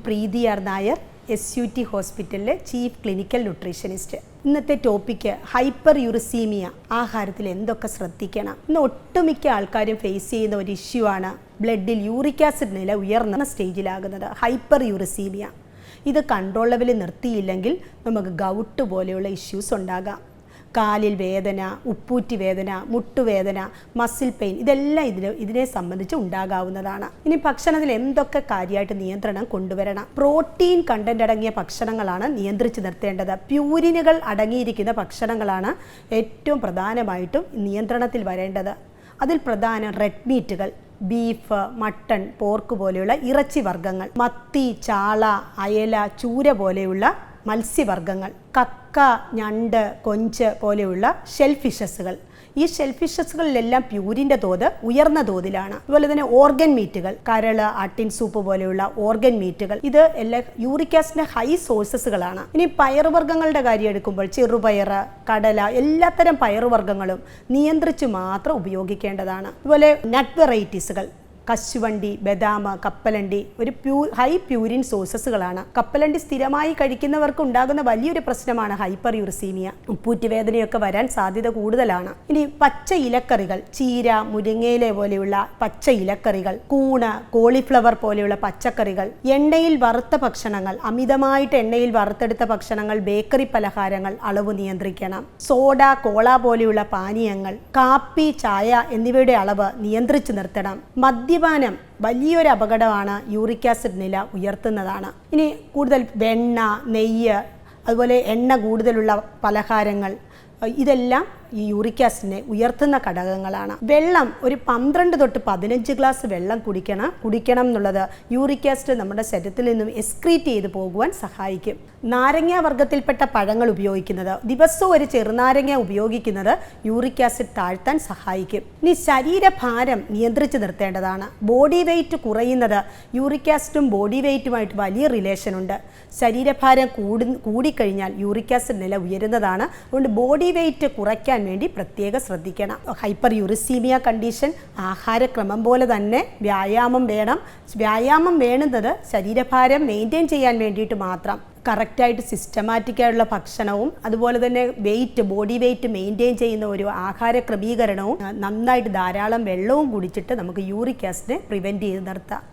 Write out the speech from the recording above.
പ്രീതി R Nair, SUT ഹോസ്പിറ്റലിലെ chief clinical nutritionist. ഇന്നത്തെ topic hyper uricaemia. ആഹാരത്തിൽ എന്തൊക്കെ ശ്രദ്ധിക്കണം? ഇന്ന് ഒട്ടുമിക്ക ആൾക്കാരും ഫേസ് ചെയ്യുന്ന ഒരു ഇഷ്യൂ ആണ് ബ്ലഡിൽ യൂറിക് ആസിഡ് നില ഉയർന്ന സ്റ്റേജിലാകുന്നത്, ഹൈപ്പർ യൂറിസീമിയ. ഇത് കൺട്രോൾ ലെവലിൽ നിർത്തിയില്ലെങ്കിൽ നമുക്ക് ഗൗട്ട് പോലെയുള്ള ഇഷ്യൂസ് ഉണ്ടാകാം. കാലിൽ വേദന, ഉപ്പൂറ്റി വേദന, മുട്ടുവേദന, മസിൽ പെയിൻ, ഇതെല്ലാം ഇതിനെ സംബന്ധിച്ച് ഉണ്ടാകാവുന്നതാണ്. ഇനി ഭക്ഷണത്തിൽ എന്തൊക്കെ കാര്യമായിട്ട് നിയന്ത്രണം കൊണ്ടുവരണം? പ്രോട്ടീൻ കണ്ടന്റ് അടങ്ങിയ ഭക്ഷണങ്ങളാണ് നിയന്ത്രിച്ച് നിർത്തേണ്ടത്. പ്യൂരിനുകൾ അടങ്ങിയിരിക്കുന്ന ഭക്ഷണങ്ങളാണ് ഏറ്റവും പ്രധാനമായിട്ടും നിയന്ത്രണത്തിൽ വരേണ്ടത്. അതിൽ പ്രധാനം റെഡ് മീറ്റുകൾ, ബീഫ്, മട്ടൺ, പോർക്ക് പോലെയുള്ള ഇറച്ചി വർഗ്ഗങ്ങൾ, മത്തി, ചാള, അയല, ചൂര പോലെയുള്ള മത്സ്യവർഗ്ഗങ്ങൾ, കക്ക, ഞണ്ട്, കൊഞ്ച് പോലെയുള്ള ഷെൽ ഫിഷസുകൾ. ഈ ഷെൽ ഫിഷസുകളിലെല്ലാം പ്യൂരിൻ്റെ തോത് ഉയർന്ന തോതിലാണ്. അതുപോലെ തന്നെ ഓർഗൻ മീറ്റുകൾ, കരള്, ആട്ടിൻ സൂപ്പ് പോലെയുള്ള ഓർഗൻ മീറ്റുകൾ, ഇത് എല്ലാ യൂറിക് ആസിഡിന്റെ ഹൈ സോഴ്സസുകളാണ്. ഇനി പയറുവർഗ്ഗങ്ങളുടെ കാര്യം എടുക്കുമ്പോൾ ചെറുപയർ, കടല, എല്ലാത്തരം പയറുവർഗ്ഗങ്ങളും നിയന്ത്രിച്ച് മാത്രം ഉപയോഗിക്കേണ്ടതാണ്. അതുപോലെ നട്ട് വെറൈറ്റീസുകൾ, കശുവണ്ടി, ബദാം, കപ്പലണ്ടി ഒരു ഹൈ പ്യൂരിൻ സോഴ്സസുകളാണ്. കപ്പലണ്ടി സ്ഥിരമായി കഴിക്കുന്നവർക്ക് ഉണ്ടാകുന്ന വലിയൊരു പ്രശ്നമാണ് ഹൈപ്പർ യൂറിസീമിയ. ഉപ്പൂറ്റി വേദനയൊക്കെ വരാൻ സാധ്യത കൂടുതലാണ്. ഇനി പച്ച ഇലക്കറികൾ, ചീര, മുരിങ്ങയില പോലെയുള്ള പച്ച ഇലക്കറികൾ, കൂണ്, കോളിഫ്ലവർ പോലെയുള്ള പച്ചക്കറികൾ, എണ്ണയിൽ വറുത്ത ഭക്ഷണങ്ങൾ, അമിതമായിട്ട് എണ്ണയിൽ വറുത്തെടുത്ത ഭക്ഷണങ്ങൾ, ബേക്കറി പലഹാരങ്ങൾ അളവ് നിയന്ത്രിക്കണം. സോഡ, കോള പോലെയുള്ള പാനീയങ്ങൾ, കാപ്പി, ചായ എന്നിവയുടെ അളവ് നിയന്ത്രിച്ചു നിർത്തണം. മദ്യപാനം വലിയൊരു അപകടമാണ്, യൂറിക് ആസിഡ് നില ഉയർത്തുന്നതാണ്. ഇനി കൂടുതൽ വെണ്ണ, നെയ്യ്, അതുപോലെ എണ്ണ കൂടുതലുള്ള പലഹാരങ്ങൾ, ഇതെല്ലാം ഈ യൂറിക് ആസിഡിനെ ഉയർത്തുന്ന ഘടകങ്ങളാണ്. വെള്ളം ഒരു 12 തൊട്ട് 15 ഗ്ലാസ് വെള്ളം കുടിക്കണം എന്നുള്ളത് യൂറിക് ആസിഡ് നമ്മുടെ ശരീരത്തിൽ നിന്നും എക്സ്ക്രീറ്റ് ചെയ്ത് പോകുവാൻ സഹായിക്കും. നാരങ്ങ വർഗ്ഗത്തിൽപ്പെട്ട പഴങ്ങൾ ഉപയോഗിക്കുന്നത്, ദിവസവും ഒരു ചെറുനാരങ്ങ ഉപയോഗിക്കുന്നത് യൂറിക് ആസിഡ് താഴ്ത്താൻ സഹായിക്കും. ഇനി ശരീരഭാരം നിയന്ത്രിച്ച് നിർത്തേണ്ടതാണ്. ബോഡി വെയ്റ്റ് കുറയുന്നത് യൂറിക് ആസിഡും ബോഡി വെയ്റ്റുമായിട്ട് വലിയ റിലേഷൻ ഉണ്ട്. ശരീരഭാരം കൂടിക്കഴിഞ്ഞാൽ യൂറിക് ആസിഡ് നില ഉയരുന്നതാണ്. അതുകൊണ്ട് ബോഡി വെയ്റ്റ് കുറയ്ക്കാൻ വേണ്ടി പ്രത്യേകം ശ്രദ്ധിക്കണം. ഹൈപ്പർ യൂറിസീമിയ കണ്ടീഷൻ ആഹാരക്രമം പോലെ തന്നെ വ്യായാമം വേണം. വ്യായാമം വേണ്ടുന്നത് ശരീരഭാരം മെയിൻറ്റെയിൻ ചെയ്യാൻ വേണ്ടിയിട്ട് മാത്രം. കറക്റ്റായിട്ട് സിസ്റ്റമാറ്റിക്കായിട്ടുള്ള ഭക്ഷണവും അതുപോലെ തന്നെ ബോഡി വെയ്റ്റ് മെയിൻറ്റെയിൻ ചെയ്യുന്ന ഒരു ആഹാര ക്രമീകരണവും നന്നായിട്ട് ധാരാളം വെള്ളവും കുടിച്ചിട്ട് നമുക്ക് യൂറിക് ആസിഡിനെ പ്രിവെൻറ്റ് ചെയ്ത് നിർത്താം.